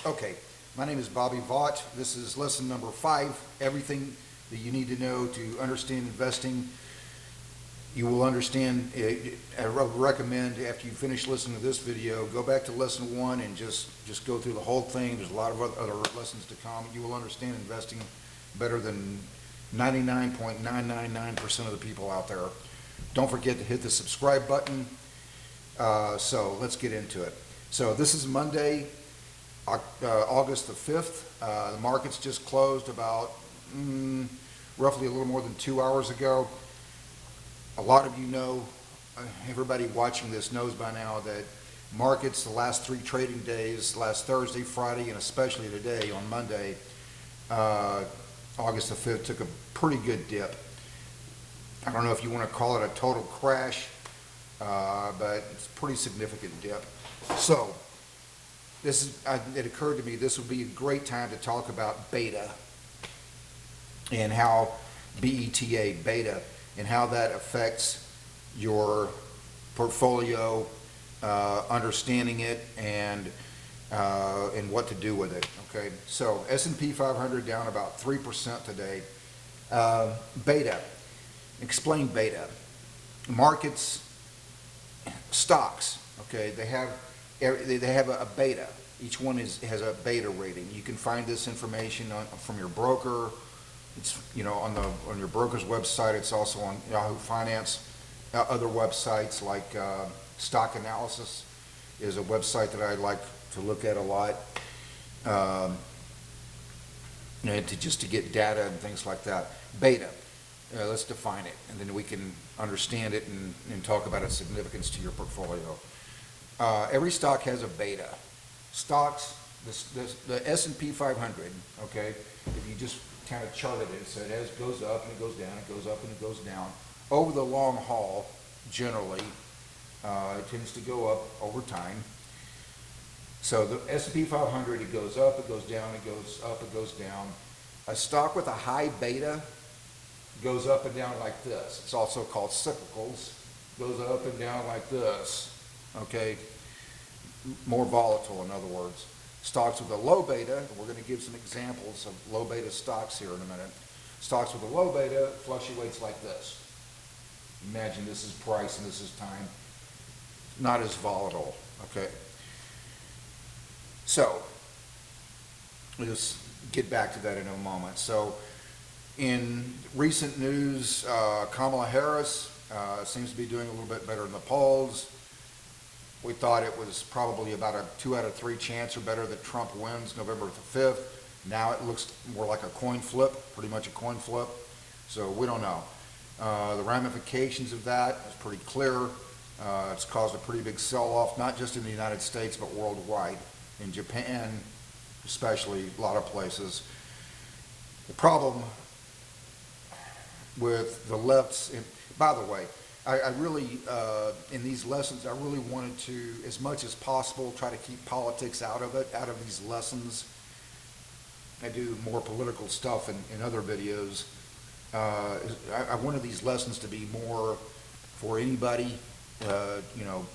Okay, my name is Bobby Vaught. This is lesson number 5, everything that you need to know to understand investing. You will understand, I recommend after you finish listening to this video, go back to lesson 1 and just go through the whole thing. There's a lot of other lessons to come. You will understand investing better than 99.999% of the people out there. Don't forget to hit the subscribe button. So let's get into it. So this is Monday, August the 5th. The markets just closed about roughly a little more than 2 hours ago. A lot of you know, everybody watching this knows by now that markets the last 3 trading days, last Thursday, Friday, and especially today on Monday, August the 5th, took a pretty good dip. I don't know if you want to call it a total crash, but it's a pretty significant dip. So it occurred to me this would be a great time to talk about beta and how beta, and how that affects your portfolio, understanding it, and what to do with it. Okay, so S&P 500 down about 3% today. Beta. Explain beta. Markets, stocks. Okay, they have a beta. Each one has a beta rating. You can find this information from your broker. It's on your broker's website. It's also on Yahoo Finance. Other websites like Stock Analysis is a website that I like to look at a lot, to get data and things like that. Beta. Let's define it, and then we can understand it and talk about its significance to your portfolio. Every stock has a beta. Stocks, the S&P 500, okay, if you just kind of charted it, so it goes up and it goes down, it goes up and it goes down. Over the long haul, generally, it tends to go up over time. So the S&P 500, it goes up, it goes down, it goes up, it goes down. A stock with a high beta goes up and down like this. It's also called cyclicals. Goes up and down like this. Okay, more volatile, in other words. Stocks with a low beta, and we're going to give some examples of low beta stocks here in a minute. Stocks with a low beta fluctuates like this. Imagine this is price and this is time. Not as volatile. Okay. So we'll just get back to that in a moment. So in recent news, Kamala Harris seems to be doing a little bit better in the polls. We thought it was probably about a 2 out of 3 chance or better that Trump wins November the 5th. Now it looks more like a coin flip, pretty much a coin flip. So we don't know. The ramifications of that is pretty clear. It's caused a pretty big sell-off, not just in the United States, but worldwide. In Japan, especially, a lot of places. The problem with the left's, by the way, I really, in these lessons, I really wanted to, as much as possible, try to keep politics out of it, out of these lessons. I do more political stuff in other videos. I wanted these lessons to be more for anybody,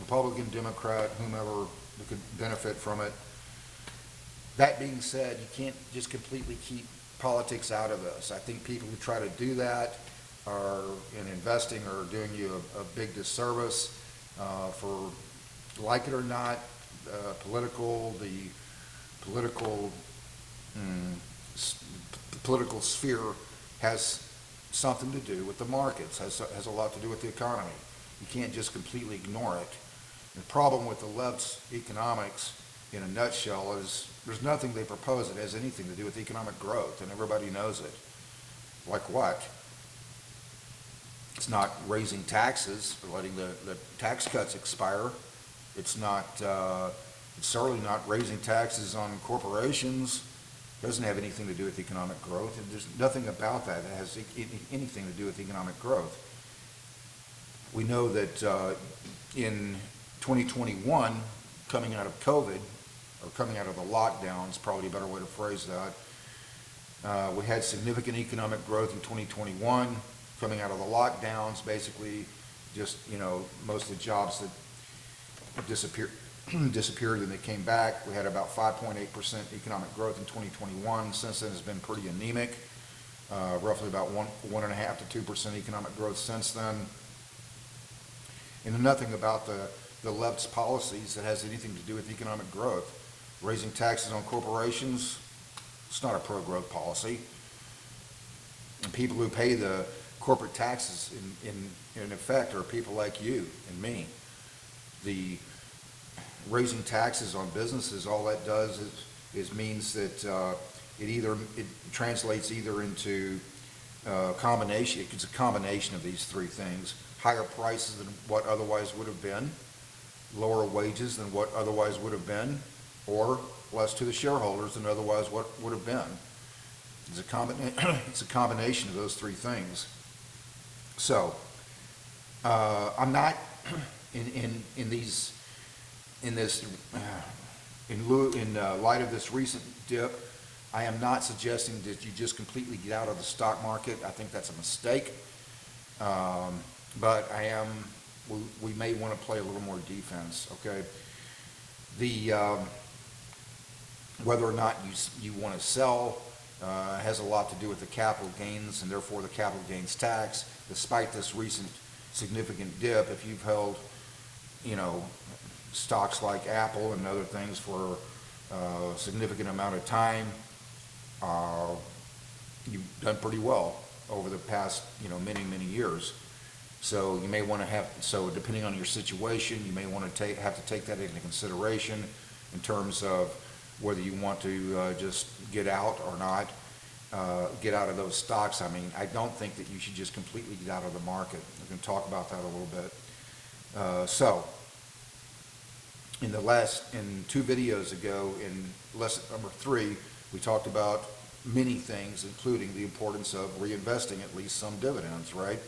Republican, Democrat, whomever who could benefit from it. That being said, you can't just completely keep politics out of this. I think people who try to do that are in investing are doing you a big disservice. For like it or not, the political sphere has something to do with the markets, has a lot to do with the economy. You can't just completely ignore it. The problem with the left's economics, in a nutshell, is there's nothing they propose that has anything to do with economic growth, and everybody knows it. Like what? It's not raising taxes or letting the tax cuts expire. It's not. It's certainly not raising taxes on corporations. It doesn't have anything to do with economic growth. And there's nothing about that that has anything to do with economic growth. We know that in 2021, coming out of COVID, or coming out of the lockdowns, probably a better way to phrase that, we had significant economic growth in 2021. Coming out of the lockdowns, basically just, most of the jobs that disappeared disappeared and they came back. We had about 5.8% economic growth in 2021. Since then, it's been pretty anemic, roughly about 1.5 to 2% economic growth since then. And nothing about the left's policies that has anything to do with economic growth. Raising taxes on corporations, it's not a pro-growth policy. And people who pay the corporate taxes in effect are people like you and me. The raising taxes on businesses, all that does is means that it translates either into combination. It's a combination of these three things: higher prices than what otherwise would have been, lower wages than what otherwise would have been, or less to the shareholders than otherwise what would have been. It's a combination of those three things. So I'm not in light of this recent dip. I am not suggesting that you just completely get out of the stock market. I think that's a mistake. But we may want to play a little more defense. Okay. Whether or not you want to sell has a lot to do with the capital gains and therefore the capital gains tax. Despite this recent significant dip, if you've held, stocks like Apple and other things for a significant amount of time, you've done pretty well over the past, many years. So you may want to depending on your situation, you may want to have to take that into consideration in terms of whether you want to just get out or not, get out of those stocks. I mean, I don't think that you should just completely get out of the market. We can talk about that a little bit. So, in 2 videos ago, in lesson number 3, we talked about many things, including the importance of reinvesting at least some dividends, right?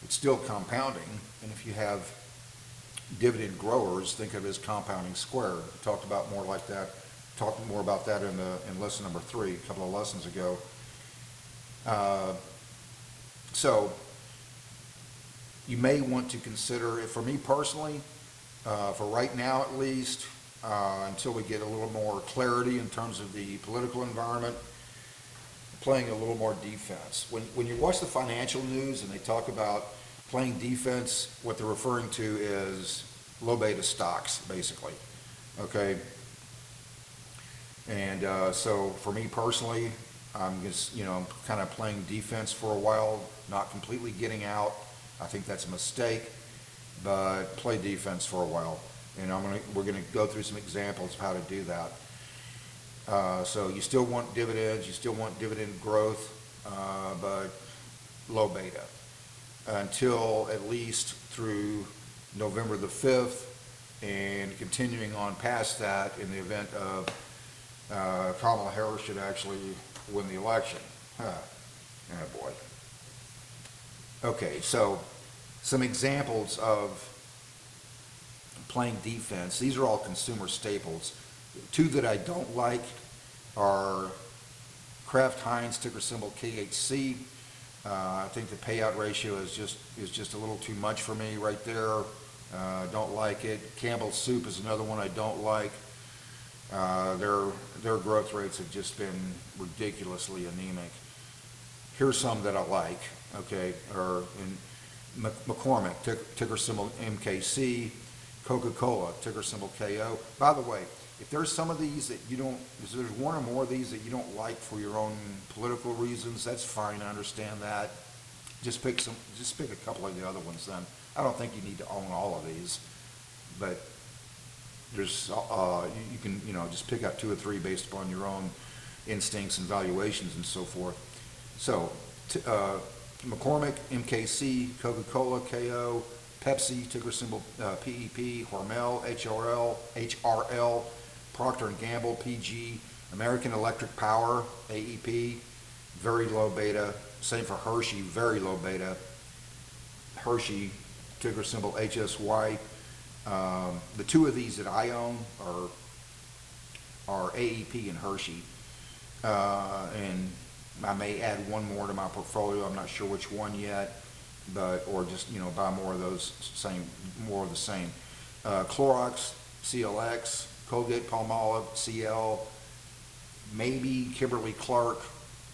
It's still compounding, and if you have dividend growers, think of it as compounding squared. We talked more about that in lesson number 3, a couple of lessons ago. So you may want to consider, for me personally, for right now at least, until we get a little more clarity in terms of the political environment, playing a little more defense. When you watch the financial news and they talk about playing defense, what they're referring to is low beta stocks, basically. Okay. And so for me personally, I'm just, I'm kind of playing defense for a while, not completely getting out. I think that's a mistake, but play defense for a while. And we're gonna go through some examples of how to do that. So you still want dividends, you still want dividend growth, but low beta until at least through November the 5th, and continuing on past that in the event of Kamala Harris should actually win the election. Oh boy. Okay, so some examples of playing defense. These are all consumer staples. 2 that I don't like are Kraft Heinz, ticker symbol KHC. I think the payout ratio is just a little too much for me right there. Don't like it. Campbell's Soup is another one I don't like. Their growth rates have just been ridiculously anemic. Here's some that I like. Okay, or in McCormick, ticker symbol MKC. Coca-Cola, ticker symbol KO. By the way, if there's some of these that you don't, if there's one or more of these that you don't like for your own political reasons, that's fine. I understand that. Just pick a couple of the other ones then. I don't think you need to own all of these, but there's you can just pick out 2 or 3 based upon your own instincts and valuations and so forth. So McCormick, MKC, Coca-Cola, KO, Pepsi, ticker symbol PEP, Hormel, HRL, Procter & Gamble, PG, American Electric Power, AEP, very low beta. Same for Hershey, very low beta. Hershey, ticker symbol HSY. The 2 of these that I own are AEP and Hershey. And I may add one more to my portfolio. I'm not sure which one yet, or just buy more of those more of the same. Clorox, CLX, Colgate-Palmolive, CL, maybe Kimberly-Clark,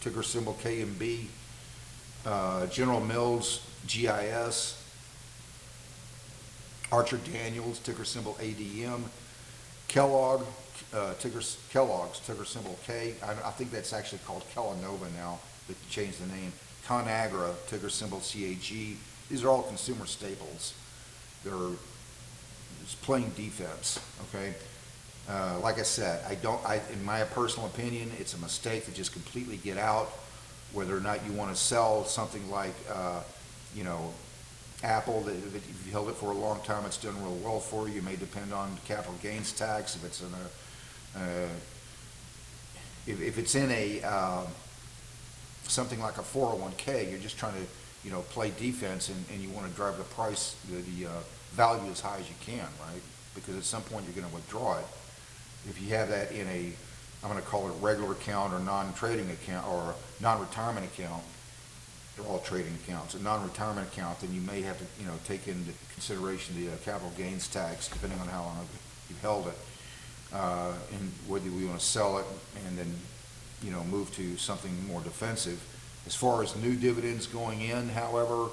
ticker symbol KMB, General Mills, GIS, Archer Daniels, ticker symbol ADM, Kellogg's, ticker symbol K. I think that's actually called Kellanova now. They changed the name. ConAgra, ticker symbol CAG. These are all consumer staples. They're just playing defense, okay? Like I said, in my personal opinion, it's a mistake to just completely get out. Whether or not you want to sell something like, you know, Apple, that if you held it for a long time, it's done real well for you. You may depend on capital gains tax. If it's in a, if it's in a something like a 401k, you're just trying to, you know, play defense, and you want to drive the price, the value as high as you can, right? Because at some point you're going to withdraw it. If you have that in a, I'm going to call it a regular account or non-trading account or non-retirement account, they're all trading accounts, a non-retirement account, then you may have to, you know, take into consideration the capital gains tax, depending on how long you've held it, and whether we want to sell it and then, you know, move to something more defensive. As far as new dividends going in, however,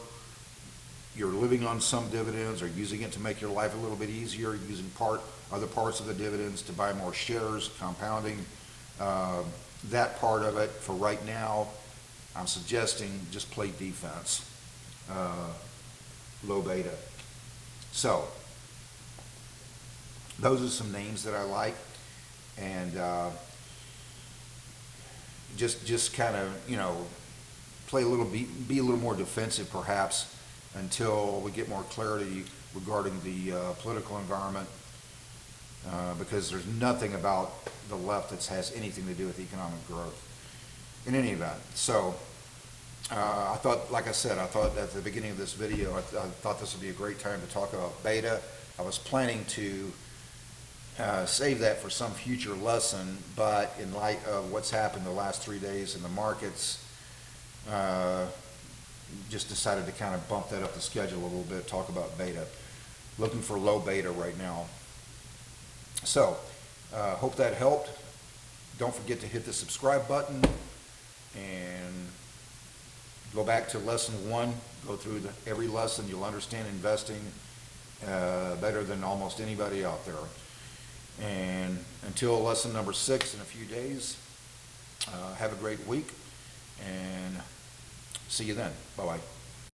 you're living on some dividends or using it to make your life a little bit easier, using other parts of the dividends to buy more shares, compounding. That part of it, for right now, I'm suggesting just play defense, low beta. So, those are some names that I like, and just kind of, you know, play a little, be a little more defensive perhaps until we get more clarity regarding the political environment, because there's nothing about the left that has anything to do with economic growth. In any event, so I thought, like I said, I thought at the beginning of this video, I thought this would be a great time to talk about beta. I was planning to save that for some future lesson, but in light of what's happened the last 3 days in the markets, just decided to kind of bump that up the schedule a little bit, talk about beta. Looking for low beta right now. So, hope that helped. Don't forget to hit the subscribe button and go back to lesson 1. Go through every lesson. You'll understand investing better than almost anybody out there. And until lesson number 6 in a few days, have a great week, and see you then. Bye-bye.